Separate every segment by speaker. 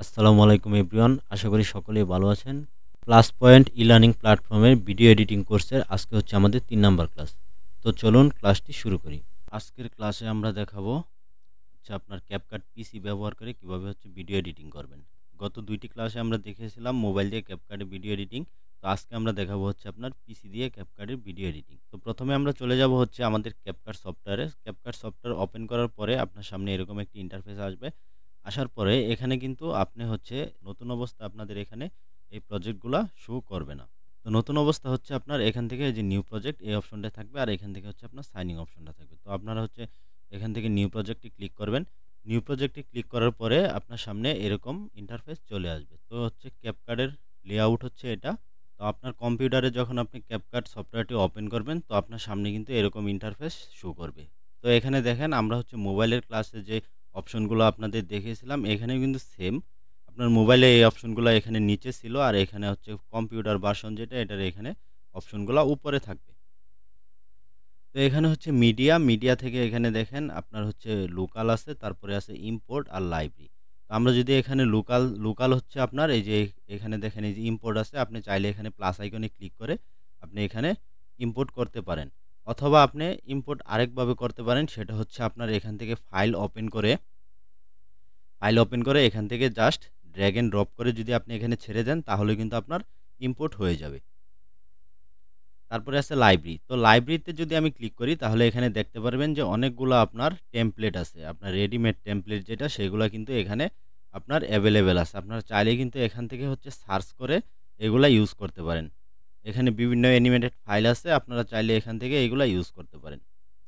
Speaker 1: আসসালামু আলাইকুম এভরিওয়ান। আশা করি সকলেই ভালো আছেন। প্লাস পয়েন্ট ই-লার্নিং প্ল্যাটফর্মের ভিডিও এডিটিং কোর্সের আজকে হচ্ছে আমাদের ৩ নাম্বার ক্লাস। তো চলুন ক্লাসটি শুরু করি। আজকের ক্লাসে আমরা দেখাবো হচ্ছে আপনার ক্যাপকাট পিসি ব্যবহার করে কিভাবে হচ্ছে ভিডিও এডিটিং করবেন। গত ২টি ক্লাসে আমরা দেখেছিলাম মোবাইল দিয়ে ক্যাপকাটে ভিডিও এডিটিং। তো আজকে আমরা দেখাবো হচ্ছে আপনার পিসি দিয়ে ক্যাপকাটের ভিডিও এডিটিং। তো প্রথমে আমরা চলে যাব হচ্ছে আমাদের ক্যাপকাট সফটওয়্যারে। ক্যাপকাট সফটওয়্যার ওপেন করার পরে আপনার সামনে এরকম একটি ইন্টারফেস আসবে। আসার পরে এখানে কিন্তু আপনি হচ্ছে নতুন অবস্থা আপনাদের এখানে এই প্রজেক্টগুলা শো করবে না। তো নতুন অবস্থা হচ্ছে আপনার এখান থেকে এই যে নিউ প্রজেক্ট এই অপশনটা থাকবে, আর এখান থেকে হচ্ছে আপনার সাইনিং অপশনটা থাকবে। তো আপনারা হচ্ছে এখান থেকে নিউ প্রজেক্টে ক্লিক করবেন। নিউ প্রজেক্টে ক্লিক করার পরে আপনার সামনে এরকম ইন্টারফেস চলে আসবে। তো হচ্ছে ক্যাপকাটের লেআউট হচ্ছে এটা। তো আপনার কম্পিউটারে যখন আপনি ক্যাপকাট সফটওয়্যারটি ওপেন করবেন তো আপনার সামনে কিন্তু এরকম ইন্টারফেস শো করবে। তো এখানে দেখেন আমরা হচ্ছে মোবাইলের ক্লাসে যে অপশনগুলো আপনাদের দেখিয়েছিলাম এখানেও কিন্তু সেম। আপনার মোবাইলে এই অপশনগুলো এখানে নিচে ছিল, আর এখানে হচ্ছে কম্পিউটার ভার্সন যেটা এটার এখানে অপশনগুলো উপরে থাকবে। তো এখানে হচ্ছে মিডিয়া থেকে এখানে দেখেন আপনার হচ্ছে লোকাল আছে, তারপরে আছে ইম্পোর্ট আর লাইব্রেরি। তো আমরা যদি এখানে লোকাল হচ্ছে আপনার এই যে এখানে দেখেন এই যে ইম্পোর্ট আছে, আপনি চাইলে এখানে প্লাস আইকনে ক্লিক করে আপনি এখানে ইম্পোর্ট করতে পারেন, অথবা আপনি ইম্পোর্ট আরেকভাবে করতে পারেন। সেটা হচ্ছে আপনার এখান থেকে ফাইল ওপেন করে এখান থেকে জাস্ট ড্র্যাগ এন্ড ড্রপ করে যদি আপনি এখানে ছেড়ে দেন তাহলে কিন্তু আপনার ইম্পোর্ট হয়ে যাবে। তারপরে আছে লাইব্রেরি। তো লাইব্রেরিতে যদি আমি ক্লিক করি তাহলে এখানে দেখতে পারবেন যে অনেকগুলো আপনার টেমপ্লেট আছে। আপনার রেডিমেড টেমপ্লেট যেটা সেগুলো কিন্তু এখানে আপনার অ্যাভেলেবেল আছে। আপনারা চাইলে কিন্তু এখান থেকে হচ্ছে সার্চ করে এগুলা ইউজ করতে পারেন। এখানে বিভিন্ন অ্যানিমেটেড ফাইল আছে, আপনারা চাইলে এখান থেকে এগুলা ইউজ করতে পারেন।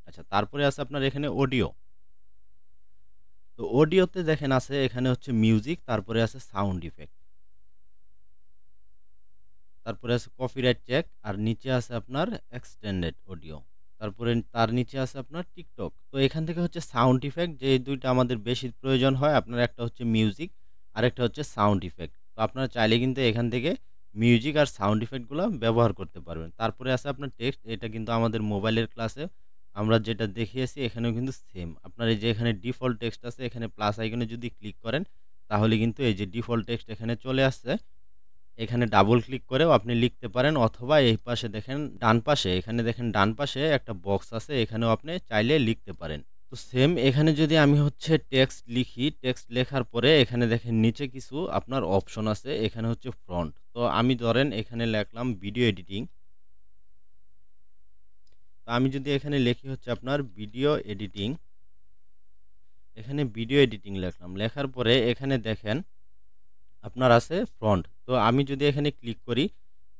Speaker 1: আচ্ছা, তারপরে আছে আপনার এখানে অডিও। তো অডিওতে দেখেন আছে এখানে হচ্ছে মিউজিক, তারপরে আছে সাউন্ড ইফেক্ট, তারপরে আছে কপিরাইট চেক, আর নিচে আছে আপনার এক্সটেন্ডেড অডিও, তারপরে তার নিচে আছে আপনার টিকটক। তো এখান থেকে হচ্ছে সাউন্ড ইফেক্ট, যে দুইটা আমাদের বেশি প্রয়োজন হয় আপনার, একটা হচ্ছে মিউজিক আর একটা হচ্ছে সাউন্ড ইফেক্ট। তো আপনারা চাইলে কিন্তু এখান থেকে মিউজিক আর সাউন্ড ইফেক্টগুলো ব্যবহার করতে পারবেন। তারপরে আছে আপনার টেক্সট, এটা কিন্তু আমাদের মোবাইলের ক্লাসে আমরা যেটা দেখিয়েছি এখানেও কিন্তু সেম। আপনার এই যে এখানে ডিফল্ট টেক্সট আছে, এখানে প্লাস আইকনে যদি ক্লিক করেন তাহলে কিন্তু এই যে ডিফল্ট টেক্সট এখানে চলে আসছে। এখানে ডাবল ক্লিক করেও আপনি লিখতে পারেন, অথবা এই পাশে দেখেন ডান পাশে, এখানে দেখেন ডান পাশে একটা বক্স আছে, এখানেও আপনি চাইলে লিখতে পারেন। তো সেম এখানে যদি আমি হচ্ছে টেক্সট লিখি, টেক্সট লেখার পরে এখানে দেখেন নিচে কিছু আপনার অপশন আছে, এখানে হচ্ছে ফ্রন্ট। তো আমি ধরেন এখানে লিখলাম ভিডিও এডিটিং। তো আমি যদি এখানে লিখি হচ্ছে আপনার ভিডিও এডিটিং, এখানে ভিডিও এডিটিং লিখলাম, লেখার পরে এখানে দেখেন আপনার আছে ফ্রন্ট। তো আমি যদি এখানে ক্লিক করি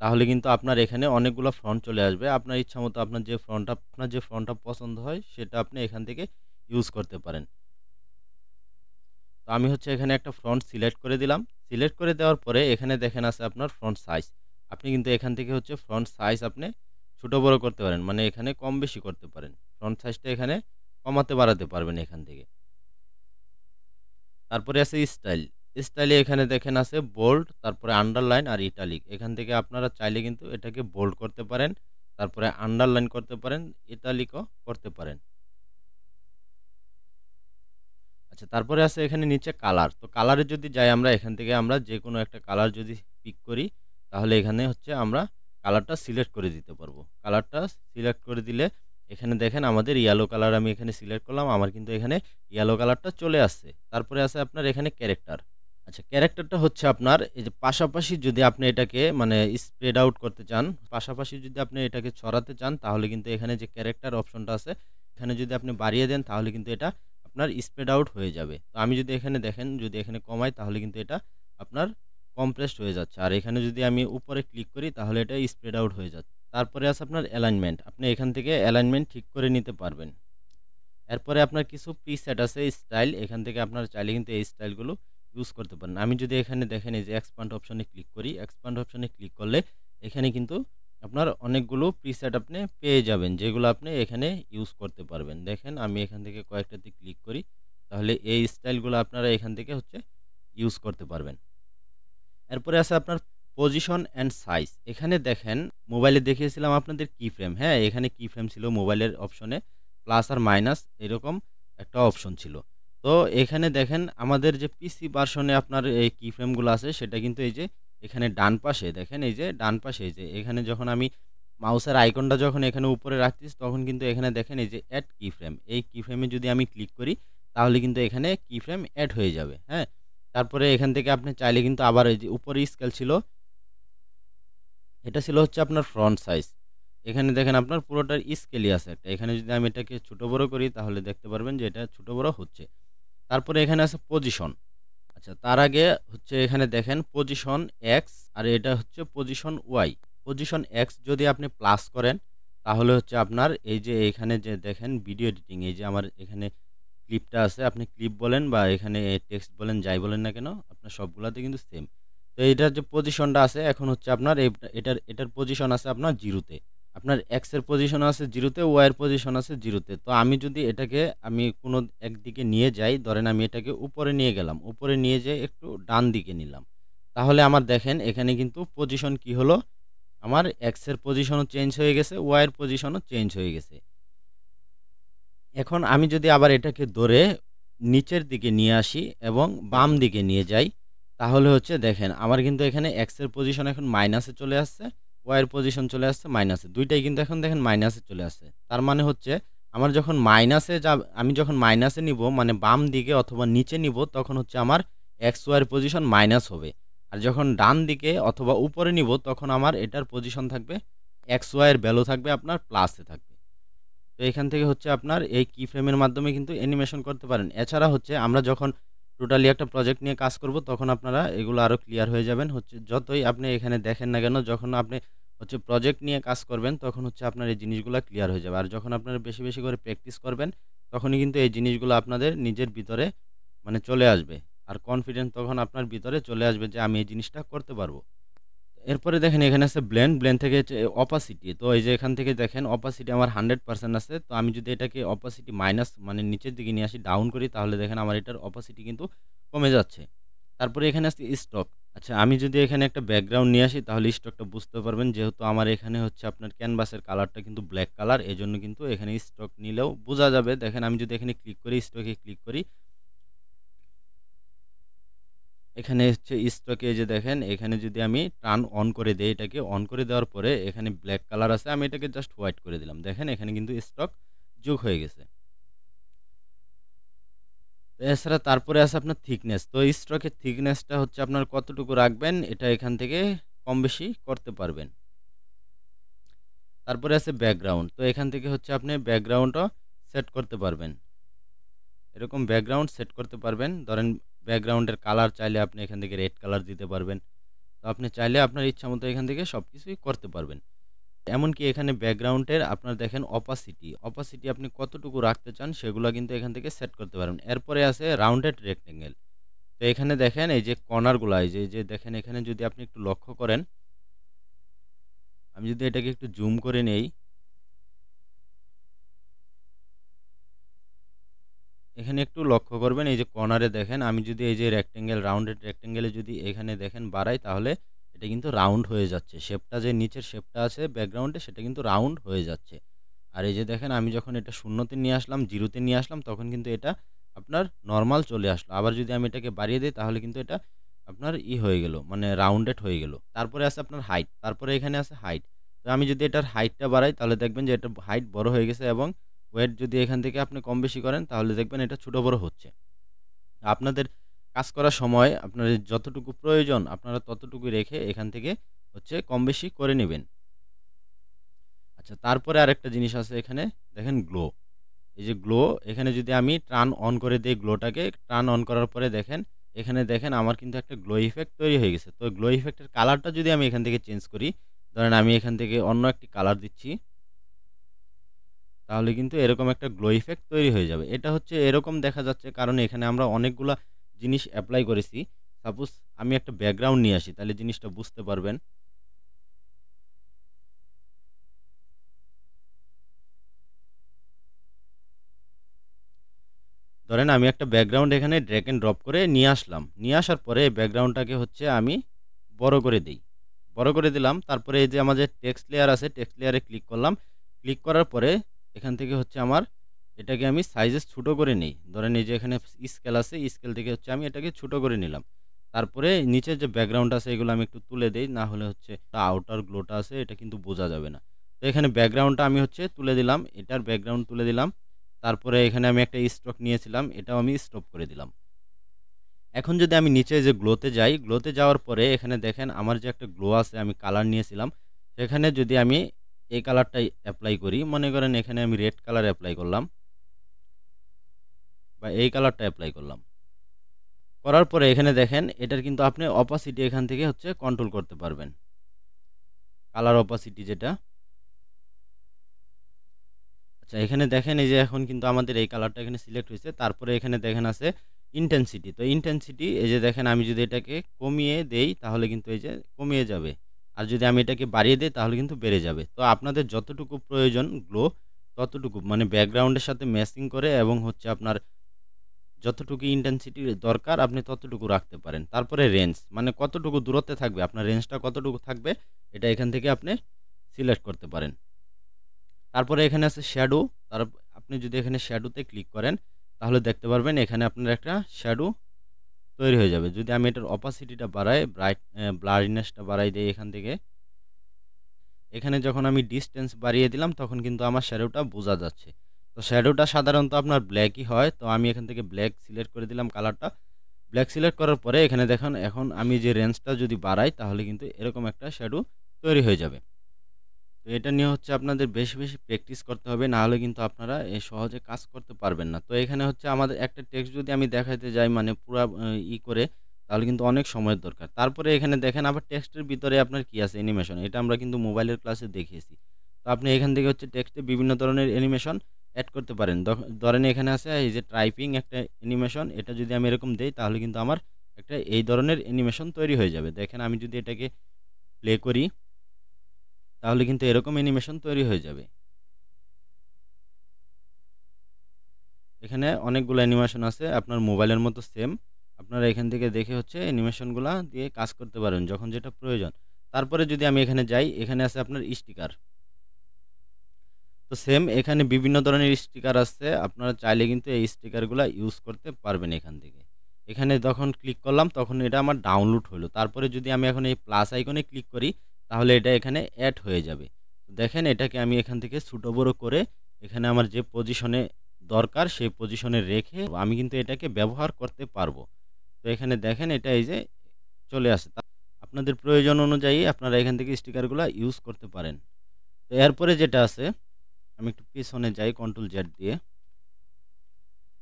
Speaker 1: তাহলে কিন্তু আপনার এখানে অনেকগুলো ফ্রন্ট চলে আসবে। আপনার ইচ্ছা মতো আপনার যে ফ্রন্টটা পছন্দ হয় সেটা আপনি এখান থেকে ইউজ করতে পারেন। তো আমি হচ্ছে এখানে একটা ফ্রন্ট সিলেক্ট করে দিলাম। সিলেক্ট করে দেওয়ার পরে এখানে দেখেন আছে আপনার ফ্রন্ট সাইজ। আপনি কিন্তু এখান থেকে হচ্ছে ফ্রন্ট সাইজ আপনি ছোট বড় করতে পারেন, মানে এখানে কম বেশি করতে পারেন। ফ্রন্ট সাইজটা এখানে কমাতে বাড়াতে পারবেন এখান থেকে। তারপরে আছে স্টাইল। স্টাইলে এখানে দেখেন আছে বোল্ড, তারপরে আন্ডারলাইন আর ইটালিক। এখান থেকে আপনারা চাইলে কিন্তু এটাকে বোল্ড করতে পারেন, তারপরে আন্ডারলাইন করতে পারেন, ইটালিকও করতে পারেন। আচ্ছা, তারপরে আছে এখানে নিচে কালার। তো কালারে যদি যাই আমরা এখান থেকে আমরা যে কোনো একটা কালার যদি পিক করি তাহলে এখানে হচ্ছে আমরা কালারটা সিলেক্ট করে দিতে পারবো। কালারটা সিলেক্ট করে দিলে এখানে দেখেন আমাদের ইয়েলো কালার আমি এখানে সিলেক্ট করলাম, আমার কিন্তু এখানে ইয়েলো কালারটা চলে আসছে। তারপরে আছে আপনার এখানে ক্যারেক্টার। আচ্ছা, ক্যারেক্টারটা হচ্ছে আপনার এই যে পাশাপাশি যদি আপনি এটাকে মানে স্প্রেড আউট করতে চান, পাশাপাশি যদি আপনি এটাকে ছড়াতে চান তাহলে কিন্তু এখানে যে ক্যারেক্টার অপশনটা আছে এখানে যদি আপনি বাড়িয়ে দেন তাহলে কিন্তু এটা আপনার স্প্রেড আউট হয়ে যাবে। তো আমি যদি এখানে দেখেন যদি এখানে কমাই তাহলে কিন্তু এটা আপনার কম্প্রেসড হয়ে যাচ্ছে, আর এখানে যদি আমি উপরে ক্লিক করি তাহলে এটা স্প্রেড আউট হয়ে যাচ্ছে। তারপরে আছে আপনার অ্যালাইনমেন্ট, আপনি এখান থেকে অ্যালাইনমেন্ট ঠিক করে নিতে পারবেন। এরপরে আপনার কিছু প্রিসেট আছে স্টাইল, এখান থেকে আপনার চাইলে কিন্তু এই স্টাইলগুলো ইউজ করতে পারেন। আমি যদি এখানে দেখেন এই যে এক্সপান্ড অপশনে ক্লিক করি, এক্সপান্ড অপশনে ক্লিক করলে এখানে কিন্তু আপনার অনেকগুলো প্রিসেট আপনি পেয়ে যাবেন যেগুলো আপনি এখানে ইউজ করতে পারবেন। দেখেন আমি এখান থেকে কয়েকটাতে ক্লিক করি তাহলে এই স্টাইলগুলো আপনারা এখান থেকে হচ্ছে ইউজ করতে পারবেন। এরপরে আছে আপনার পজিশন অ্যান্ড সাইজ। এখানে দেখেন মোবাইলে দেখিয়েছিলাম আপনাদের কি ফ্রেম, হ্যাঁ এখানে কি ফ্রেম ছিল মোবাইলের অপশনে প্লাস আর মাইনাস এরকম একটা অপশন ছিল। তো এখানে দেখেন আমাদের যে পিসি ভার্সনে আপনার এই কি ফ্রেমগুলো আছে সেটা কিন্তু এই যে এখানে ডান পাশে দেখেন, এই যে ডান পাশে এই যে এখানে যখন আমি মাউসের আইকনটা যখন এখানে উপরে রাখতেছি তখন কিন্তু এখানে দেখেন এই যে অ্যাড কি ফ্রেম, এই কি ফ্রেমে যদি আমি ক্লিক করি তাহলে কিন্তু এখানে কি ফ্রেম অ্যাড হয়ে যাবে। হ্যাঁ, তারপরে এখান থেকে আপনি চাইলে কিন্তু আবার এই যে উপরে স্কেল ছিল, এটা ছিল হচ্ছে আপনার ফ্রন্ট সাইজ। এখানে দেখেন আপনার পুরোটার স্কেলই আছে একটা, এখানে যদি আমি এটাকে ছোট বড় করি তাহলে দেখতে পারবেন যে এটা ছোট বড় হচ্ছে। তারপরে এখানে আছে পজিশন। আচ্ছা, তার আগে হচ্ছে এখানে দেখেন পজিশন এক্স আর এটা হচ্ছে পজিশন ওয়াই। পজিশন এক্স যদি আপনি প্লাস করেন তাহলে হচ্ছে আপনার এই যে এখানে যে দেখেন ভিডিও এডিটিং, এই যে আমার এখানে ক্লিপটা আছে, আপনি ক্লিপ বলেন বা এখানে টেক্সট বলেন, যাই বলেন না কেন আপনার সবগুলাতে কিন্তু সেম। তো এইটার যে পজিশনটা আছে এখন হচ্ছে আপনার এটার পজিশন আছে আপনার জিরোতে, আপনার এক্স এর পজিশন আছে জিরোতে, ওয়াই এর পজিশন আছে জিরোতে। তো আমি যদি এটাকে আমি কোনো একদিকে নিয়ে যাই, ধরেন আমি এটাকে উপরে নিয়ে গেলাম, উপরে নিয়ে যেয়ে একটু ডান দিকে নিলাম, তাহলে আমার দেখেন এখানে কিন্তু পজিশন কি হলো, আমার এক্স এর পজিশনও চেঞ্জ হয়ে গেছে, ওয়াই এর পজিশনও চেঞ্জ হয়ে গেছে। এখন আমি যদি আবার এটাকে ধরে নিচের দিকে নিয়ে আসি এবং বাম দিকে নিয়ে যাই তাহলে হচ্ছে দেখেন আমার কিন্তু এখানে এক্স এর পজিশন এখন মাইনাসে চলে আসছে, ওয়াই এর পজিশন চলে আসছে মাইনাসে, দুইটাই কিন্তু এখন দেখেন মাইনাসে চলে আসছে। তার মানে হচ্ছে আমার যখন মাইনাসে আমি যখন মাইনাসে নিব মানে বাম দিকে অথবা নিচে নিব তখন হচ্ছে আমার এক্স ওয়াই এর পজিশন মাইনাস হবে, আর যখন ডান দিকে অথবা উপরে নিব তখন আমার এটার পজিশন থাকবে, এক্স ওয়াই এর ভ্যালু থাকবে আপনার প্লাসে থাকবে। তো এখান থেকে হচ্ছে আপনার এই কি ফ্রেমের মাধ্যমে কিন্তু অ্যানিমেশন করতে পারেন। এছাড়া হচ্ছে আমরা যখন টোটালি একটা প্রজেক্ট নিয়ে কাজ করব তখন আপনারা এগুলো আরও ক্লিয়ার হয়ে যাবেন। হচ্ছে যতই আপনি এখানে দেখেন না কেন, যখন আপনি হচ্ছে প্রজেক্ট নিয়ে কাজ করবেন তখন হচ্ছে আপনার এই জিনিসগুলো ক্লিয়ার হয়ে যাবে। আর যখন আপনারা বেশি বেশি করে প্র্যাকটিস করবেন তখনই কিন্তু এই জিনিসগুলো আপনাদের নিজের ভিতরে মানে চলে আসবে, আর কনফিডেন্স তখন আপনার ভিতরে চলে আসবে যে আমি এই জিনিসটা করতে পারবো। এরপরে দেখেন এখানে আছে ব্লেন্ড, ব্লেন্ড থেকে হচ্ছে অপাসিটি। তো এই যে এখান থেকে দেখেন অপাসিটি আমার 100% আছে। তো আমি যদি এটাকে অপাসিটি মাইনাস মানে নিচের দিকে নিয়ে আসি, ডাউন করি, তাহলে দেখেন আমার এটার অপাসিটি কিন্তু কমে যাচ্ছে। তারপরে এখানে আছে স্টক। আচ্ছা, আমি যদি এখানে একটা ব্যাকগ্রাউন্ড নিয়ে আসি তাহলে স্টকটা বুঝতে পারবেন, যেহেতু আমার এখানে হচ্ছে আপনার ক্যানভাসের কালারটা কিন্তু ব্ল্যাক কালার, এজন্য কিন্তু এখানে স্টক নিলেও বোঝা যাবে। দেখেন আমি যদি এখানে ক্লিক করি, স্টকে ক্লিক করি, এখানে হচ্ছে স্টকে যে দেখেন এখানে যদি আমি টার্ন অন করে দেই, এটাকে অন করে দেওয়ার পরে এখানে ব্ল্যাক কালার আছে, আমি এটাকে জাস্ট হোয়াইট করে দিলাম, দেখেন এখানে কিন্তু স্টক যোগ হয়ে গেছে। তো এছাড়া তারপরে আছে আপনার থিকনেস। তো স্টকের থিকনেসটা হচ্ছে আপনার কতটুকু রাখবেন এটা এখান থেকে কম বেশি করতে পারবেন। তারপরে আছে ব্যাকগ্রাউন্ড। তো এখান থেকে হচ্ছে আপনি ব্যাকগ্রাউন্ডও সেট করতে পারবেন, এরকম ব্যাকগ্রাউন্ড সেট করতে পারবেন। ধরেন ব্যাকগ্রাউন্ডের কালার চাইলে আপনি এখান থেকে রেড কালার দিতে পারবেন। তো আপনি চাইলে আপনার ইচ্ছা মতো এখান থেকে সব কিছুই করতে পারবেন। এমনকি এখানে ব্যাকগ্রাউন্ডের আপনার দেখেন অপাসিটি, অপাসিটি আপনি কতটুকু রাখতে চান সেগুলো কিন্তু এখান থেকে সেট করতে পারবেন। এরপরে আছে রাউন্ডেড রেক্টেঙ্গেল। তো এখানে দেখেন এই যে কর্নারগুলো, এই যে দেখেন এখানে যদি আপনি একটু লক্ষ্য করেন, আমি যদি এটাকে একটু জুম করে নেই, এখানে একটু লক্ষ্য করবেন এই যে কর্নারে দেখেন আমি যদি এই যে রেক্টেঙ্গেল রাউন্ডেড রেক্টেঙ্গেলে যদি এখানে দেখেন বাড়াই তাহলে এটা কিন্তু রাউন্ড হয়ে যাচ্ছে, শেপটা যে নিচের শেপটা আছে ব্যাকগ্রাউন্ডে সেটা কিন্তু রাউন্ড হয়ে যাচ্ছে। আর এই যে দেখেন আমি যখন এটা শূন্যতে নিয়ে আসলাম, জিরোতে নিয়ে আসলাম, তখন কিন্তু এটা আপনার নর্মাল চলে আসলো। আবার যদি আমি এটাকে বাড়িয়ে দিই তাহলে কিন্তু এটা আপনার হয়ে গেল, মানে রাউন্ডেড হয়ে গেল। তারপরে আছে আপনার হাইট, তারপরে এখানে আছে হাইট। তো আমি যদি এটার হাইটটা বাড়াই তাহলে দেখবেন যে এটার হাইট বড় হয়ে গেছে, এবং ওয়েট যদি এখান থেকে আপনি কম বেশি করেন তাহলে দেখবেন এটা ছোট বড় হচ্ছে। আপনাদের কাজ করার সময় আপনাদের যতটুকু প্রয়োজন আপনারা ততটুকু রেখে এখান থেকে হচ্ছে কম বেশি করে নেবেন। আচ্ছা, তারপরে আরেকটা জিনিস আছে এখানে দেখেন গ্লো। এই যে গ্লো, এখানে যদি আমি টার্ন অন করে দিই, গ্লোটাকে টার্ন অন করার পরে দেখেন এখানে দেখেন আমার কিন্তু একটা গ্লো ইফেক্ট তৈরি হয়ে গেছে। তো গ্লো ইফেক্টের কালারটা যদি আমি এখান থেকে চেঞ্জ করি, ধরেন আমি এখান থেকে অন্য একটি কালার দিচ্ছি, তাহলে কিন্তু এরকম একটা গ্লো ইফেক্ট তৈরি হয়ে যাবে। এটা হচ্ছে এরকম দেখা যাচ্ছে কারণ এখানে আমরা অনেকগুলা জিনিস অ্যাপ্লাই করেছি। সাপোজ আমি একটা ব্যাকগ্রাউন্ড নিয়ে আসি তাহলে জিনিসটা বুঝতে পারবেন। ধরেন আমি একটা ব্যাকগ্রাউন্ড এখানে ড্র্যাগ এন্ড ড্রপ করে নিয়ে আসলাম, নিয়ে আসার পরে ব্যাকগ্রাউন্ডটাকে হচ্ছে আমি বড় করে দিই, বড় করে দিলাম। তারপরে এই যে আমাদের টেক্সট লেয়ার আছে, টেক্সট লেয়ারে ক্লিক করলাম, ক্লিক করার পরে এখান থেকে হচ্ছে আমার এটাকে আমি সাইজে ছোট করে নেই। ধরেন এই যে এখানে স্কেল আছে, স্কেল থেকে হচ্ছে আমি এটাকে ছোট করে নিলাম। তারপরে নিচের যে ব্যাকগ্রাউন্ড আছে এগুলো আমি একটু তুলে দেই, না হলে হচ্ছে আউটার গ্লোটা আছে এটা কিন্তু বোঝা যাবে না। তো এখানে ব্যাকগ্রাউন্ডটা আমি হচ্ছে তুলে দিলাম, এটার ব্যাকগ্রাউন্ড তুলে দিলাম। তারপরে এখানে আমি একটা স্ট্রোক নিয়েছিলাম, এটাও আমি স্টপ করে দিলাম। এখন যদি আমি নিচে যে গ্লোতে যাই, গ্লোতে যাওয়ার পরে এখানে দেখেন আমার যে একটা গ্লো আছে, আমি কালার নিয়েছিলাম, সেখানে যদি আমি এই কালারটাই অ্যাপ্লাই করি, মনে করেন এখানে আমি রেড কালার অ্যাপ্লাই করলাম বা এই কালারটা অ্যাপ্লাই করলাম। করার পরে এখানে দেখেন এটার কিন্তু আপনি অপাসিটি এখান থেকে হচ্ছে কন্ট্রোল করতে পারবেন, কালার অপাসিটি যেটা। আচ্ছা, এখানে দেখেন এই যে এখন কিন্তু আমাদের এই কালারটা এখানে সিলেক্ট হয়েছে। তারপরে এখানে দেখেন আছে ইন্টেন্সিটি। তো ইন্টেন্সিটি এই যে দেখেন আমি যদি এটাকে কমিয়ে দেই তাহলে কিন্তু এই যে কমিয়ে যাবে, আর যদি আমি এটাকে বাড়িয়ে দেই তাহলে কিন্তু বেড়ে যাবে। তো আপনাদের যতটুকু প্রয়োজন গ্লো ততটুকু, মানে ব্যাকগ্রাউন্ডের সাথে ম্যাচিং করে এবং হচ্ছে আপনার যতটুকু ইন্টেন্সিটি দরকার আপনি ততটুকু রাখতে পারেন। তারপরে রেঞ্জ, মানে কতটুকু দূরত্বে থাকবে, আপনার রেঞ্জটা কতটুকু থাকবে এটা এখান থেকে আপনি সিলেক্ট করতে পারেন। তারপরে এখানে আছে শ্যাডো। তার আপনি যদি এখানে শ্যাডোতে ক্লিক করেন তাহলে দেখতে পারবেন এখানে আপনার একটা শ্যাডো তৈরি হয়ে যাবে। যদি আমি এটার অপাসিটিটা বাড়াই, ব্লারিনেসটা বাড়াই দিই এখান থেকে, এখানে যখন আমি ডিস্টেন্স বাড়িয়ে দিলাম তখন কিন্তু আমার শ্যাডোটা বোঝা যাচ্ছে। তো শ্যাডোটা সাধারণত আপনার ব্ল্যাকই হয়, তো আমি এখান থেকে ব্ল্যাক সিলেক্ট করে দিলাম কালারটা। ব্ল্যাক সিলেক্ট করার পরে এখানে দেখুন এখন আমি যে রেঞ্জটা যদি বাড়াই তাহলে কিন্তু এরকম একটা শ্যাডো তৈরি হয়ে যাবে। তো এটা নিয়ে হচ্ছে আপনাদের বেশি বেশি প্র্যাকটিস করতে হবে, না হলে কিন্তু আপনারা সহজে কাজ করতে পারবেন না। তো এখানে হচ্ছে আমাদের একটা টেক্সট যদি আমি দেখাইতে যাই মানে পুরা করে, তাহলে কিন্তু অনেক সময়ের দরকার। তারপরে এখানে দেখেন আবার টেক্সটের ভিতরে আপনার কি আছে, অ্যানিমেশন। এটা আমরা কিন্তু মোবাইলের ক্লাসে দেখিয়েছি। তো আপনি এখান থেকে হচ্ছে টেক্সটে বিভিন্ন ধরনের অ্যানিমেশন অ্যাড করতে পারেন। ধরেন এখানে আছে এই যে টাইপিং একটা অ্যানিমেশন, এটা যদি আমি এরকম দেই তাহলে কিন্তু আমার একটা এই ধরনের অ্যানিমেশন তৈরি হয়ে যাবে। দেখেন আমি যদি এটাকে প্লে করি তাহলে কিন্তু এরকম অ্যানিমেশন তৈরি হয়ে যাবে। এখানে অনেকগুলো অ্যানিমেশন আছে আপনার মোবাইলের মতো সেম। আপনারা এখান থেকে দেখে হচ্ছে অ্যানিমেশনগুলা দিয়ে কাজ করতে পারেন যখন যেটা প্রয়োজন। তারপরে যদি আমি এখানে যাই, এখানে আছে আপনার স্টিকার। তো সেম এখানে বিভিন্ন ধরনের স্টিকার আছে, আপনারা চাইলে কিন্তু এই স্টিকারগুলা ইউজ করতে পারবেন এখান থেকে। এখানে যখন ক্লিক করলাম তখন এটা আমার ডাউনলোড হলো। তারপরে যদি আমি এখন এই প্লাস আইকনে ক্লিক করি তাহলে এটা এখানে অ্যাড হয়ে যাবে। দেখেন এটাকে আমি এখান থেকে ছোট বড় করে এখানে আমার যে পজিশনে দরকার সেই পজিশনে রেখে আমি কিন্তু এটাকে ব্যবহার করতে পারবো। তো এখানে দেখেন এটা এই যে চলে আসে। আপনাদের প্রয়োজন অনুযায়ী আপনারা এখান থেকে স্টিকারগুলা ইউজ করতে পারেন। তো এরপরে যেটা আছে, আমি একটু পিছনে যাই কন্ট্রোল জেড দিয়ে।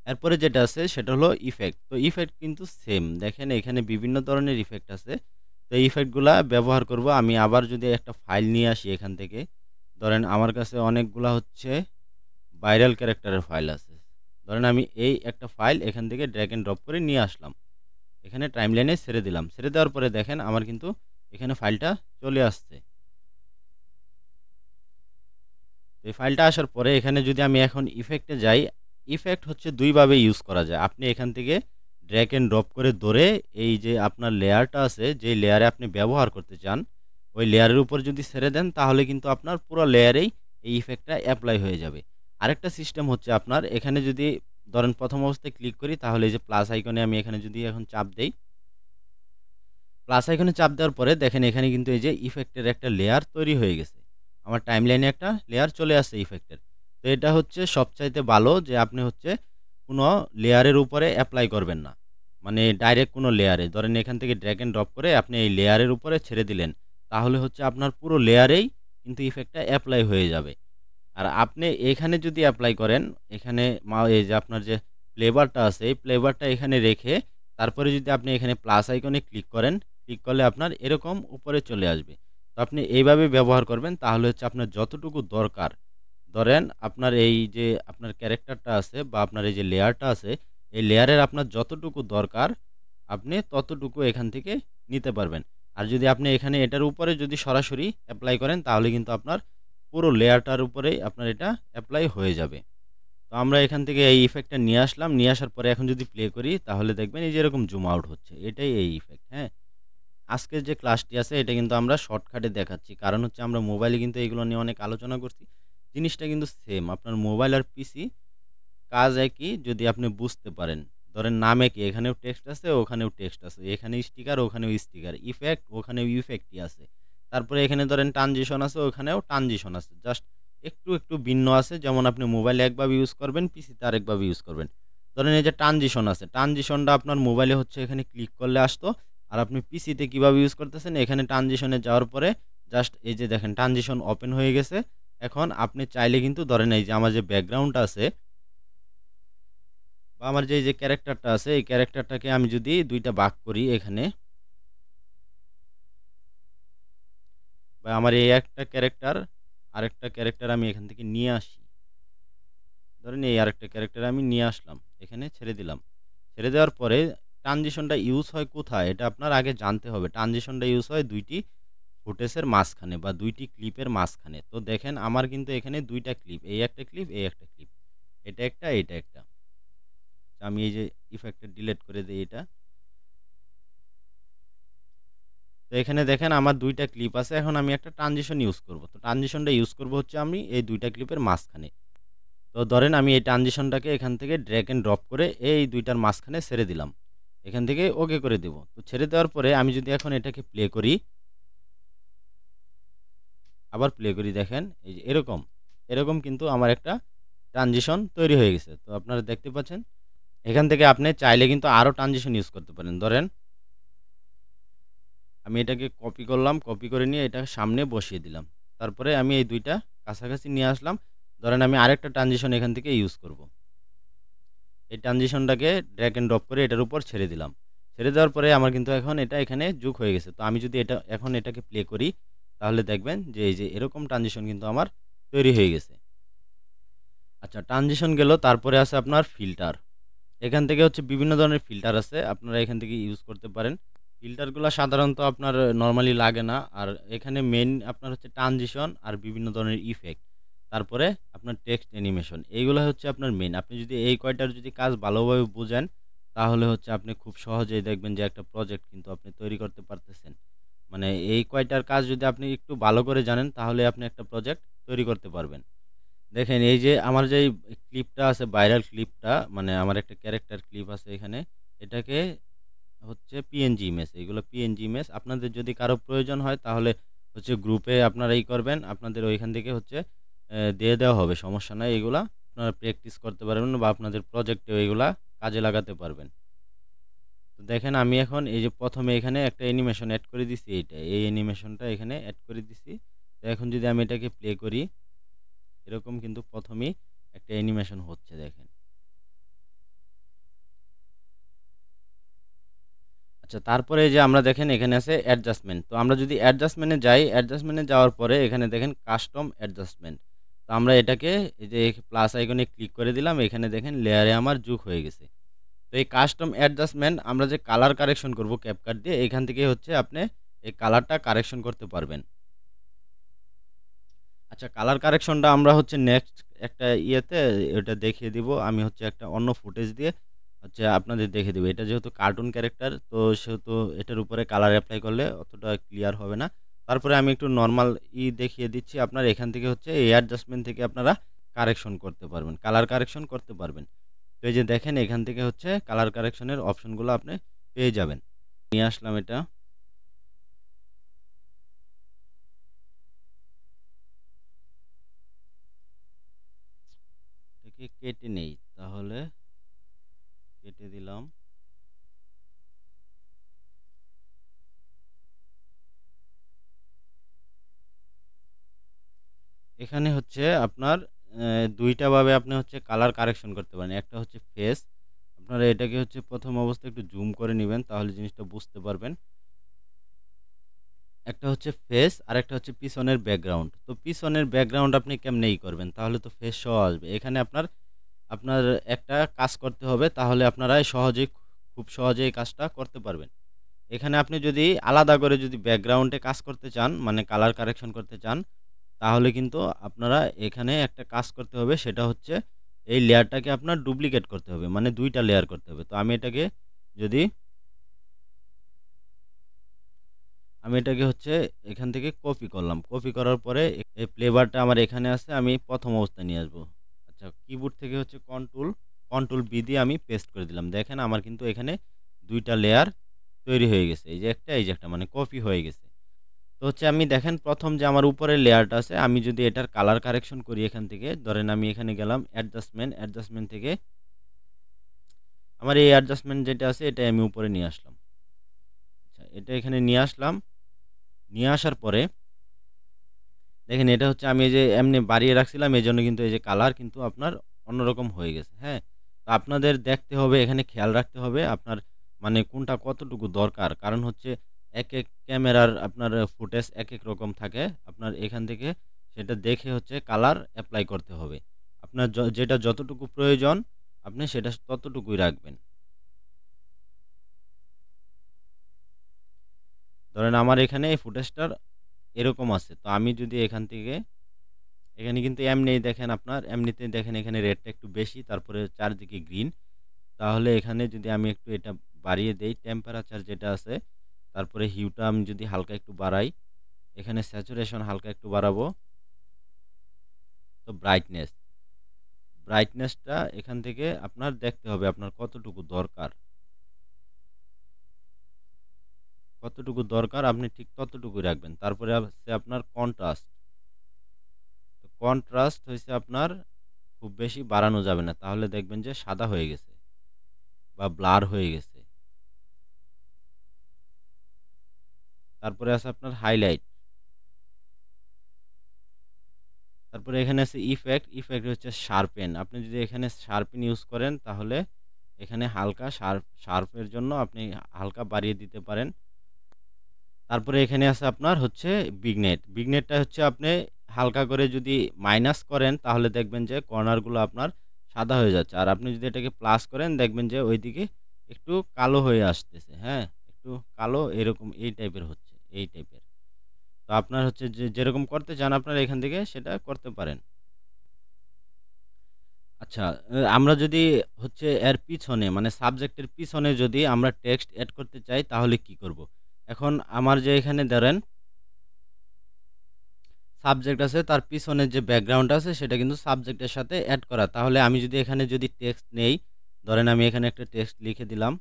Speaker 1: এরপরে যেটা আছে সেটা হলো ইফেক্ট। তো ইফেক্ট কিন্তু সেম, দেখেন এখানে বিভিন্ন ধরনের ইফেক্ট আছে। তো এই ইফেক্টগুলা ব্যবহার করব আমি। আবার যদি একটা ফাইল নিয়ে আসি এখান থেকে, ধরেন আমার কাছে অনেকগুলা হচ্ছে ভাইরাল ক্যারেক্টারের ফাইল আছে। ধরেন আমি এই একটা ফাইল এখান থেকে ড্র্যাগ এন্ড ড্রপ করে নিয়ে আসলাম, এখানে টাইমলাইনে ছেড়ে দিলাম। ছেড়ে দেওয়ার পরে দেখেন আমার কিন্তু এখানে ফাইলটা চলে আসছে। তো এই ফাইলটা আসার পরে এখানে যদি আমি এখন ইফেক্টে যাই, ইফেক্ট হচ্ছে দুইভাবে ইউজ করা যায়। আপনি এখান থেকে ড্র্যাগ এন্ড ড্রপ করে ধরে এই যে আপনার লেয়ারটা আছে, যে লেয়ারে আপনি ব্যবহার করতে চান ওই লেয়ারের উপর যদি ছেড়ে দেন তাহলে কিন্তু আপনার পুরো লেয়ারেই এই ইফেক্টটা অ্যাপ্লাই হয়ে যাবে। আরেকটা সিস্টেম হচ্ছে আপনার এখানে যদি ধরেন প্রথম অবস্থায় ক্লিক করি তাহলে এই যে প্লাস আইকনে আমি এখানে যদি এখন চাপ দেই, প্লাস আইকনে চাপ দেওয়ার পরে দেখেন এখানে কিন্তু এই যে ইফেক্টের একটা লেয়ার তৈরি হয়ে গেছে। আমার টাইমলাইনে একটা লেয়ার চলে আসছে ইফেক্টের। তো এটা হচ্ছে সবচাইতে ভালো যে আপনি হচ্ছে কোনো লেয়ারের উপরে অ্যাপ্লাই করবেন না, মানে ডাইরেক্ট কোনো লেয়ারে ধরেন এখান থেকে ড্র্যাগ এন্ড ড্রপ করে আপনি এই লেয়ারের উপরে ছেড়ে দিলেন, তাহলে হচ্ছে আপনার পুরো লেয়ারেই কিন্তু ইফেক্টটা অ্যাপ্লাই হয়ে যাবে। আর আপনি এখানে যদি অ্যাপ্লাই করেন, এখানে এই যে আপনার যে ফ্লেভারটা আছে এই ফ্লেভারটা এখানে রেখে তারপরে যদি আপনি এখানে প্লাস আইকনে ক্লিক করেন, ক্লিক করলে আপনার এরকম উপরে চলে আসবে। তো আপনি এইভাবে ব্যবহার করবেন তাহলে হচ্ছে আপনার যতটুকু দরকার, ধরেন আপনার এই যে আপনার ক্যারেক্টারটা আছে বা আপনার এই যে লেয়ারটা আছে এই লেয়ারের আপনার যতটুকু দরকার আপনি ততটুকু এখান থেকে নিতে পারবেন। আর যদি আপনি এখানে এটার উপরে যদি সরাসরি অ্যাপ্লাই করেন তাহলে কিন্তু আপনার পুরো লেয়ারটার উপরেই আপনার এটা অ্যাপ্লাই হয়ে যাবে। তো আমরা এখান থেকে এই ইফেক্টটা নিয়ে আসলাম, নিয়ে আসার পরে এখন যদি প্লে করি তাহলে দেখবেন এই যে এরকম জুম আউট হচ্ছে, এটাই এই ইফেক্ট। হ্যাঁ, আজকের যে ক্লাসটি আছে এটা কিন্তু আমরা শর্টকাটে দেখাচ্ছি, কারণ হচ্ছে আমরা মোবাইলে কিন্তু এগুলো নিয়ে অনেক আলোচনা করছি। জিনিসটা কিন্তু সেম, আপনার মোবাইল আর পিসি কাজ একই যদি আপনি বুঝতে পারেন। ধরেন নামে কি এখানেও টেক্সট আছে, ওখানেও টেক্সট আছে। এখানে স্টিকার, ওখানেও স্টিকার। ইফেক্ট, ওখানেও ইফেক্টই আছে। তারপরে এখানে ধরেন ট্রানজিশন আছে, ওখানেও ট্রানজিশন আছে। জাস্ট একটু ভিন্ন আছে। যেমন আপনি মোবাইলে একভাবে ইউজ করবেন, পিসিতে আরেকভাবে ইউজ করবেন। ধরেন এই যে ট্রানজিশন আছে, ট্রানজিশনটা আপনার মোবাইলে হচ্ছে এখানে ক্লিক করলে আসতো। আর আপনি পিসিতে কিভাবে ইউজ করতেছেন, এখানে ট্রানজিশনে যাওয়ার পরে জাস্ট এই যে দেখেন ট্রানজিশন ওপেন হয়ে গেছে। এখন আপনি চাইলে কিন্তু ধরেন এই যে আমার যে ব্যাকগ্রাউন্ডটা আছে বা আমার যে ক্যারেক্টারটা আছে, এই ক্যারেক্টারটাকে আমি যদি ২ টা ভাগ করি এখানে, বা আমার এই একটা ক্যারেক্টার, আরেকটা ক্যারেক্টার আমি এখান থেকে নিয়ে আসি। ধরেন এই আরেকটা ক্যারেক্টার আমি নিয়ে আসলাম, এখানে ছেড়ে দিলাম। ছেড়ে দেওয়ার পরে ট্রানজিশনটা ইউজ হয় কোথায় এটা আপনার আগে জানতে হবে। ট্রানজিশনটা ইউজ হয় ২ টি ফুটেজের মাঝখানে বা ২ টি ক্লিপের মাঝখানে। তো দেখেন আমার কিন্তু এখানে ২ টা ক্লিপ, এই একটা ক্লিপ, এই একটা ক্লিপ। এটা একটা, এটা একটা। আমি এই যে ইফেক্টটা ডিলিট করে দেই এটা। তো এখানে দেখেন আমার ২ টা ক্লিপ আছে। এখন আমি একটা ট্রানজিশন ইউজ করব। তো ট্রানজিশনটা ইউজ করব হচ্ছে আমি এই ২ টা ক্লিপের মাঝখানে। তো ধরেন আমি এই ট্রানজিশনটাকে এখান থেকে ড্র্যাগ এন্ড ড্রপ করে এই ২ টার মাঝখানে ছেড়ে দিলাম। এখান থেকে ওকে করে দেব। তো ছেড়ে দেওয়ার পরে আমি যদি এখন এটাকে প্লে করি, আবার প্লে করি, দেখেন এই যে এরকম কিন্তু আমার একটা ট্রানজিশন তৈরি হয়ে গেছে। তো আপনারা দেখতে পাচ্ছেন। এখান থেকে আপনি চাইলে কিন্তু আরও ট্রানজিশন ইউজ করতে পারেন। ধরেন আমি এটাকে কপি করলাম, কপি করে নিয়ে এটা সামনে বসিয়ে দিলাম। তারপরে আমি এই ২ টা কাছাকাছি নিয়ে আসলাম। ধরেন আমি আরেকটা ট্রানজিশন এখান থেকে ইউজ করব। এই ট্রানজিশনটাকে ড্র্যাগ এন্ড ড্রপ করে এটার উপর ছেড়ে দিলাম। ছেড়ে দেওয়ার পরে আমার কিন্তু এখন এটা এখানে যোগ হয়ে গেছে। তো আমি যদি এখন এটাকে প্লে করি, তাহলে দেখবেন যে এই যে এরকম ট্রানজিশন কিন্তু আমার তৈরি হয়ে গেছে। আচ্ছা, ট্রানজিশন গেল। তারপরে আছে আপনার ফিল্টার। এখান থেকে হচ্ছে বিভিন্ন ধরনের ফিল্টার আছে, আপনারা এখান থেকে ইউজ করতে পারেন। ফিল্টারগুলো সাধারণত আপনার নরমালি লাগে না। আর এখানে মেইন আপনার হচ্ছে ট্রানজিশন আর বিভিন্ন ধরনের ইফেক্ট। তারপরে আপনার টেক্সট অ্যানিমেশন। এইগুলো হচ্ছে আপনার মেইন। আপনি যদি এই কয়টার যদি কাজ ভালোভাবে বুঝেন, তাহলে হচ্ছে আপনি খুব সহজেই দেখবেন যে একটা প্রজেক্ট কিন্তু আপনি তৈরি করতে পারতেছেন। মানে এই কয়টার কাজ যদি আপনি একটু ভালো করে জানেন, তাহলে আপনি একটা প্রজেক্ট তৈরি করতে পারবেন। দেখেন এই যে আমার যেই ক্লিপটা আছে, ভাইরাল ক্লিপটা, মানে আমার একটা ক্যারেক্টার ক্লিপ আছে এখানে। এটাকে হচ্ছে পিএনজি ইমেজ, এগুলো পিএনজি ইমেজ। আপনাদের যদি কারো প্রয়োজন হয় তাহলে হচ্ছে গ্রুপে আপনারা করবেন, আপনাদের ওইখান থেকে হচ্ছে দিয়ে দেওয়া হবে, সমস্যা নাই। এগুলা আপনারা প্র্যাকটিস করতে পারবেন বা আপনাদের প্রজেক্টেও এগুলা কাজে লাগাতে পারবেন। তো দেখেন আমি এখন এই যে প্রথমে এখানে একটা অ্যানিমেশন অ্যাড করে দিছি, এই অ্যানিমেশনটা এখানে অ্যাড করে দিছি। তো এখন যদি আমি এটাকে প্লে করি, এরকম কিন্তু প্রথমেই একটা অ্যানিমেশন হচ্ছে, দেখেন। আচ্ছা, তারপরে এই যে আমরা দেখেন এখানে আছে অ্যাডজাস্টমেন্ট। তো আমরা যদি অ্যাডজাস্টমেন্টে যাই, অ্যাডজাস্টমেন্টে যাওয়ার পরে এখানে দেখেন কাস্টম অ্যাডজাস্টমেন্ট। তো আমরা এটাকে এই যে প্লাস আইকনে ক্লিক করে দিলাম। এখানে দেখেন লেয়ারে আমার যোগ হয়ে গেছে। তো এই কাস্টম অ্যাডজাস্টমেন্ট আমরা যে কালার কারেকশন করব ক্যাপকাট দিয়ে, এখান থেকে হচ্ছে আপনি এই কালারটা কারেকশন করতে পারবেন। আচ্ছা, কালার কারেকশনটা আমরা হচ্ছে নেক্সট একটা ইয়েতে এটা দেখিয়ে দিব। আমি হচ্ছে একটা অন্য ফুটেজ দিয়ে হচ্ছে আপনাদের দেখিয়ে দিব। এটা যেহেতু কার্টুন ক্যারেক্টার, তো সেহেতু এটার উপরে কালার অ্যাপ্লাই করলে অতটা ক্লিয়ার হবে না। তারপরে আমি একটু নর্মাল দেখিয়ে দিচ্ছি। আপনার এখান থেকে হচ্ছে এই অ্যাডজাস্টমেন্ট থেকে আপনারা কারেকশন করতে পারবেন, কালার কারেকশন করতে পারবেন। তো এই যে দেখেন এখান থেকে হচ্ছে কালার কারেকশনের অপশনগুলো আপনি পেয়ে যাবেন। নিয়ে আসলাম এটা। এটাকে কেটে নেই, তাহলে কেটে দিলাম। এখানে হচ্ছে আপনার ২ টা ভাবে আপনি হচ্ছে কালার কারেকশন করতে পারেন। একটা হচ্ছে ফেস। আপনারা এটাকে হচ্ছে প্রথম অবস্থায় একটু জুম করে নিবেন, তাহলে জিনিসটা বুঝতে পারবেন। একটা হচ্ছে ফেস, আরেকটা হচ্ছে পিছনের ব্যাকগ্রাউন্ড। তো পিছনের ব্যাকগ্রাউন্ড আপনি কেমনে করবেন? তাহলে তো ফেস সহ আসবে। এখানে আপনার আপনার একটা কাজ করতে হবে, তাহলে আপনারা খুব সহজেই এই কাজটা করতে পারবেন। এখানে আপনি যদি আলাদা করে যদি ব্যাকগ্রাউন্ডে কাজ করতে চান, মানে কালার কারেকশন করতে চান, তাহলে কিন্তু আপনারা এখানে একটা কাজ করতে হবে। সেটা হচ্ছে এই লেয়ারটাকে আপনার ডুপ্লিকেট করতে হবে, মানে ২ টা লেয়ার করতে হবে। তো যদি আমি এটাকে হচ্ছে এখান থেকে কপি করলাম। কপি করার পরে এই ফ্লেভারটা আমার এখানে আছে, আমি প্রথম অবস্থায় নিয়ে আসবো। আচ্ছা, আচ্ছা, কিবোর্ড থেকে হচ্ছে কন্ট্রোল বি দিয়ে আমি পেস্ট করে দিলাম। দেখেন আমার কিন্তু এখানে ২ টা লেয়ার তৈরি হয়ে গেছে। এই যে একটা মানে কপি হয়ে গেছে। তো হচ্ছে আমি দেখেন ১ম যে আমার উপরের লেয়ারটা আছে, আমি যদি এটার কালার কারেকশন করি এখান থেকে, ধরেন আমি এখানে গেলাম অ্যাডজাস্টমেন্ট থেকে আমার এই অ্যাডজাস্টমেন্ট যেটা আছে এটাই আমি উপরে নিয়ে আসলাম। আচ্ছা, এটা এখানে নিয়ে আসলাম। নিয়ে আসার পরে দেখেন এটা হচ্ছে আমি এই যে এমনি বাড়িয়ে রাখছিলাম, এজন্য কিন্তু এই যে কালার কিন্তু আপনার অন্যরকম হয়ে গেছে, হ্যাঁ? তো আপনাদের দেখতে হবে, এখানে খেয়াল রাখতে হবে আপনার মানে কোনটা কতটুকু দরকার। কারণ হচ্ছে একেক ক্যামেরার আপনার ফুটেজ একেক রকম থাকে। আপনার এখান থেকে সেটা দেখে হচ্ছে কালার এপ্লাই করতে হবে। আপনার যেটা যতটুকু প্রয়োজন আপনি সেটা ততটুকুই রাখবেন। ধরেন আমার এখানে এই ফুটেজটার এরকম আছে। তো আমি যদি এখান থেকে এখানে কিন্তু এমনিই দেখেন আপনার এমনিতেই দেখেন এখানে রেডটা একটু বেশি, তারপরে চারদিকে গ্রিন। তাহলে এখানে যদি আমি একটু এটা বাড়িয়ে দেই, টেম্পারেচার যেটা আছে, তারপরে হিউটা আমি যদি হালকা একটু বাড়াই, এখানে স্যাচুরেশন হালকা একটু বাড়াবো। তো ব্রাইটনেসটা এখান থেকে আপনার দেখতে হবে আপনার কতটুকু দরকার আপনি ঠিক ততটুকুই রাখবেন। তারপরে আছে আপনার কন্ট্রাস্ট। তো কন্ট্রাস্ট হইছে আপনার খুব বেশি বাড়ানো যাবে না, তাহলে দেখবেন যে সাদা হয়ে গেছে বা ব্লার হয়ে গেছে। তারপরে আছে আপনার হাইলাইট। তারপরে এখানে আছে ইফেক্ট হচ্ছে শার্পেন। আপনি যদি এখানে শার্পেন ইউজ করেন তাহলে এখানে হালকা শার্পের জন্য আপনি হালকা বাড়িয়ে দিতে পারেন। তারপরে এখানে আছে আপনার হচ্ছে বিগনেটটা হচ্ছে আপনি হালকা করে যদি মাইনাস করেন তাহলে দেখবেন যে কর্নারগুলো আপনার সাদা হয়ে যাচ্ছে। আর আপনি যদি এটাকে প্লাস করেন দেখবেন যে ওইদিকে একটু কালো হয়ে আসতেছে, হ্যাঁ? একটু কালো এরকম এই টাইপের হচ্ছে, এই টাইপের। তো আপনার হচ্ছে যে যেরকম করতে চান আপনারা এখান থেকে সেটা করতে পারেন। আচ্ছা, আমরা যদি হচ্ছে এর পিছনে মানে সাবজেক্টের পিছনে যদি আমরা টেক্সট এড করতে চাই তাহলে কি করব? এখন আমার যে এখানে ধরেন সাবজেক্ট আছে তার পিছনের যে ব্যাকগ্রাউন্ড আছে সেটা কিন্তু সাবজেক্টের সাথে এড করা। তাহলে আমি যদি এখানে যদি টেক্সট নেই, ধরেন আমি এখানে একটা টেক্সট লিখে দিলাম।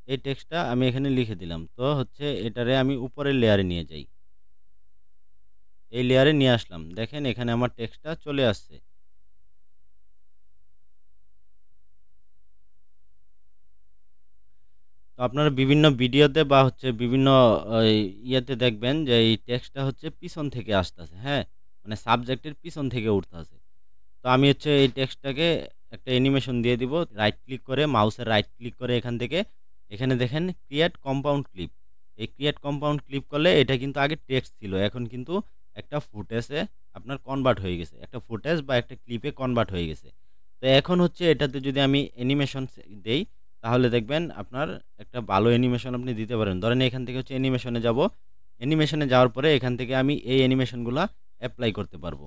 Speaker 1: এই টেক্সটটা আমি এখানে লিখে দিলাম। তো হচ্ছে এটারে আমি উপরের লেয়ারে নিয়ে যাই। এই লেয়ারে নিয়ে আসলাম। দেখেন এখানে আমার টেক্সটটা চলে আসছে। তো আপনারা বিভিন্ন ভিডিওতে বা হচ্ছে বিভিন্ন ইয়েতে দেখবেন যে এই টেক্সটটা হচ্ছে পিছন থেকে আসতেছে, হ্যাঁ? মানে সাবজেক্টের পিছন থেকে উঠতেছে। তো আমি হচ্ছে এই টেক্সটটাকে একটা অ্যানিমেশন দিয়ে দিব। রাইট ক্লিক করে মাউসের রাইট ক্লিক করে এখান থেকে এখানে দেখেন ক্রিয়েট কম্পাউন্ড ক্লিপ। এই ক্রিয়েট কম্পাউন্ড ক্লিপ করলে এটা কিন্তু আগে টেক্সট ছিল। এখন কিন্তু একটা ফুটেজে আপনার কনভার্ট হয়ে গেছে। একটা ফুটেজ বা একটা ক্লিপে কনভার্ট হয়ে গেছে। তো এখন হচ্ছে এটাতে যদি আমি অ্যানিমেশন দেই তাহলে দেখবেন আপনার একটা ভালো অ্যানিমেশন আপনি দিতে পারেন। ধরেন এখান থেকে হচ্ছে অ্যানিমেশনে যাব। অ্যানিমেশনে যাওয়ার পরে এখান থেকে আমি এই অ্যানিমেশনগুলা এপ্লাই করতে পারবো।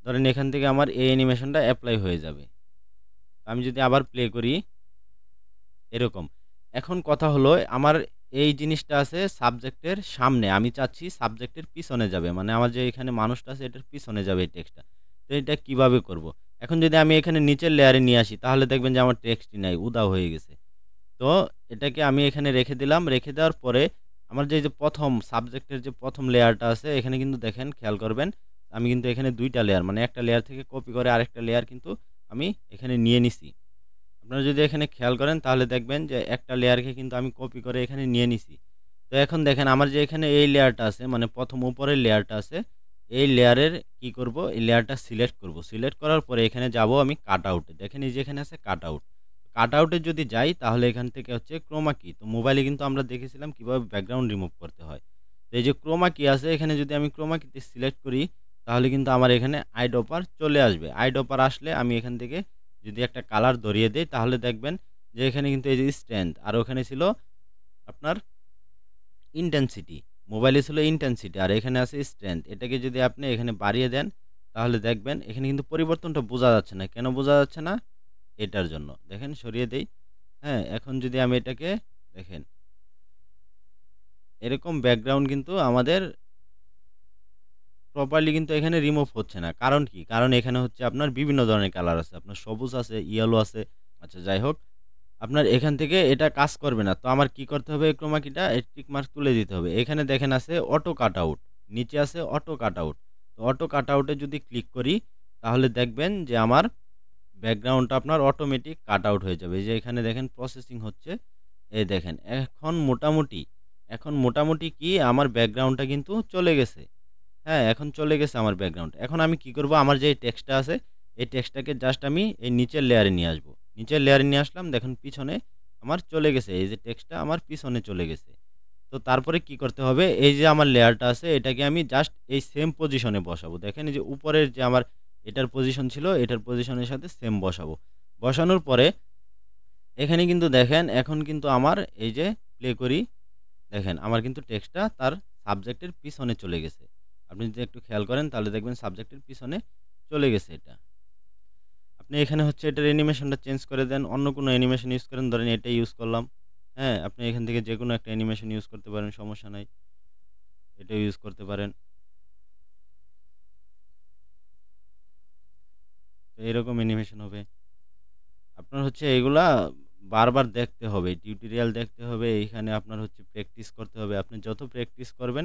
Speaker 1: ধরেন এখান থেকে আমার এই অ্যানিমেশনটা এপ্লাই হয়ে যাবে। আমি যদি আবার প্লে করি এরকম। এখন কথা হলো আমার এই জিনিসটা আছে সাবজেক্টের সামনে। আমি চাচ্ছি সাবজেক্টের পিছনে যাবে। মানে আমার যে এখানে মানুষটা আছে এটার পিছনে যাবে এই টেক্সটটা। তো এটা কিভাবে করব? এখন যদি আমি এখানে নিচের লেয়ারে নিয়ে আসি তাহলে দেখবেন যে আমার টেক্সটই নাই, উধাও হয়ে গেছে। তো এটাকে আমি এখানে রেখে দিলাম। রেখে দেওয়ার পরে আমার যে ১ম সাবজেক্টের যে ১ম লেয়ারটা আছে এখানে কিন্তু দেখেন খেয়াল করবেন আমি কিন্তু এখানে ২ টা লেয়ার মানে একটা লেয়ার থেকে কপি করে আরেকটা লেয়ার কিন্তু আমি এখানে নিয়ে নিছি। আপনারা যদি এখানে খেয়াল করেন তাহলে দেখবেন যে একটা লেয়ারকে কিন্তু আমি কপি করে এখানে নিয়ে নিছি। তো এখন দেখেন আমার যে এখানে এই লেয়ারটা আছে মানে ১ম উপরের লেয়ারটা আছে, এই লেয়ারের কি করব? এই লেয়ারটা সিলেক্ট করব। সিলেক্ট করার পরে এখানে যাব আমি কাট আউটে। দেখেন এই যে এখানে আছে কাট আউট। কাট আউটে যদি যাই তাহলে এখান থেকে হচ্ছে ক্রোমা কি। তো মোবাইলে কিন্তু আমরা দেখেছিলাম কিভাবে ব্যাকগ্রাউন্ড রিমুভ করতে হয়। তো এই যে ক্রোমা কি আছে এখানে যদি আমি ক্রোমা কিতে সিলেক্ট করি তাহলে কিন্তু আমার এখানে আইড্রপার চলে আসবে। আইড্রপার আসলে আমি এখান থেকে যদি একটা কালার ধরিয়ে দেই তাহলে দেখবেন যে এখানে কিন্তু এই যে স্ট্রেংথ আর ওখানে ছিল আপনার ইনটেনসিটি। মোবাইলে ছিল ইনটেনসিটি আর এখানে আছে স্ট্রেংথ। এটাকে যদি আপনি এখানে বাড়িয়ে দেন তাহলে দেখবেন এখানে কিন্তু পরিবর্তনটা বোঝা যাচ্ছে না। কেন বোঝা যাচ্ছে না? এটার জন্য। দেখেন সরিয়ে দেই। হ্যাঁ, এখন যদি আমি এটাকে দেখেন এরকম ব্যাকগ্রাউন্ড কিন্তু আমাদের প্রপারলি কিন্তু এখানে রিমুভ হচ্ছে না। কারণ কি? কারণ এখানে হচ্ছে আপনার বিভিন্ন ধরনের কালার আছে। আপনার সবুজ আছে, ইয়েলো আছে। আচ্ছা যাই হোক, আপনার এখান থেকে এটা কাজ করবে না। তো আমার কি করতে হবে? ক্রোমা কিটা টিক মার্ক তুলে দিতে হবে। এখানে দেখেন আছে অটো কাট আউট, নিচে আছে অটো কাট আউট। তো অটো কাট আউটে যদি ক্লিক করি তাহলে দেখবেন যে আমার ব্যাকগ্রাউন্ডটা আপনার অটোমেটিক কাট আউট হয়ে যাবে। এই যে এখানে দেখেন প্রসেসিং হচ্ছে। এই দেখেন এখন মোটামুটি কি আমার ব্যাকগ্রাউন্ডটা কিন্তু চলে গেছে। হ্যাঁ, এখন চলে গেছে আমার ব্যাকগ্রাউন্ড। এখন আমি কি করব? আমার যে টেক্সটটা আছে, এই টেক্সটটাকে জাস্ট আমি এই নিচের লেয়ারে নিয়ে আসব। নিচের লেয়ারে নিয়ে আসলাম, দেখুন পিছনে আমার চলে গেছে। এই যে টেক্সটটা আমার পিছনে চলে গেছে। তো তারপরে কি করতে হবে? এই যে আমার লেয়ারটা আছে, এটাকে আমি জাস্ট এই সেম পজিশনে বসাবো। দেখেন এই যে উপরের যে আমার এটার পজিশন ছিল, এটার পজিশনের সাথে সেম বসাবো। বসানোর পরে এখানে কিন্তু দেখেন এখন কিন্তু আমার এই যে প্লে করি, দেখেন আমার কিন্তু টেক্সটটা তার সাবজেক্টের পিছনে চলে গেছে। আপনি যদি একটু খেয়াল করেন তাহলে দেখবেন সাবজেক্টের পিছনে চলে গেছে এটা। আপনি এখানে হচ্ছে এটার অ্যানিমেশনটা চেঞ্জ করে দেন, অন্য কোনো অ্যানিমেশন ইউজ করেন, ধরেন এটাই ইউজ করলাম। হ্যাঁ, আপনি এখান থেকে যেকোনো একটা অ্যানিমেশন ইউজ করতে পারেন, সমস্যা নাই। এটাও ইউজ করতে পারেন। তো এরকম অ্যানিমেশন হবে। আপনার হচ্ছে এগুলা বারবার দেখতে হবে, টিউটোরিয়াল দেখতে হবে, এইখানে আপনার হচ্ছে প্র্যাকটিস করতে হবে। আপনি যত প্র্যাকটিস করবেন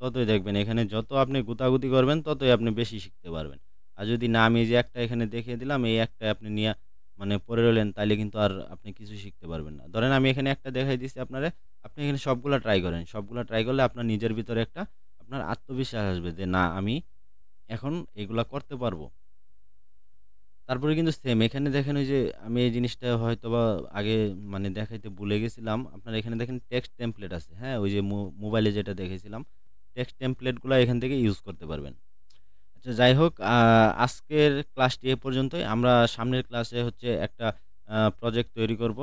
Speaker 1: ততই দেখবেন এখানে যত আপনি গুতাগুতি করবেন ততই আপনি বেশি শিখতে পারবেন। আর যদি না আমি এই যে একটা এখানে দেখিয়ে দিলাম এই একটা আপনি নিয়ে মানে পড়ে রইলেন তাইলে কিন্তু আর আপনি কিছু শিখতে পারবেন না। ধরেন আমি এখানে একটা দেখাই দিচ্ছি আপনারে, আপনি এখানে সবগুলা ট্রাই করেন। সবগুলা ট্রাই করলে আপনার নিজের ভিতরে একটা আপনার আত্মবিশ্বাস আসবে যে না আমি এখন এগুলা করতে পারবো। তারপরে কিন্তু সেম এখানে দেখেন ওই যে আমি এই জিনিসটা হয়তোবা আগে মানে দেখাইতে ভুলে গেছিলাম। আপনারা এখানে দেখেন টেক্সট টেমপ্লেট আছে। হ্যাঁ? ওই যে মোবাইলে যেটা দেখেছিলাম। টেক্সট টেমপ্লেটগুলা এখান থেকে ইউজ করতে পারবেন। আচ্ছা যাই হোক আজকের ক্লাসটি এ পর্যন্তই। আমরা সামনের ক্লাসে হচ্ছে একটা প্রজেক্ট তৈরি করব।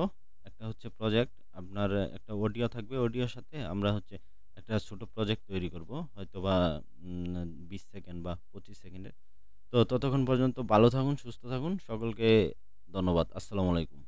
Speaker 1: একটা হচ্ছে প্রজেক্ট আপনার একটা অডিও থাকবে। অডিওর সাথে আমরা হচ্ছে একটা ছোট প্রজেক্ট তৈরি করব। হয়তোবা ২০ সেকেন্ড বা ২৫ সেকেন্ডের। তো ততক্ষণ পর্যন্ত ভালো থাকুন, সুস্থ থাকুন। সকলকে ধন্যবাদ। আসসালামু আলাইকুম।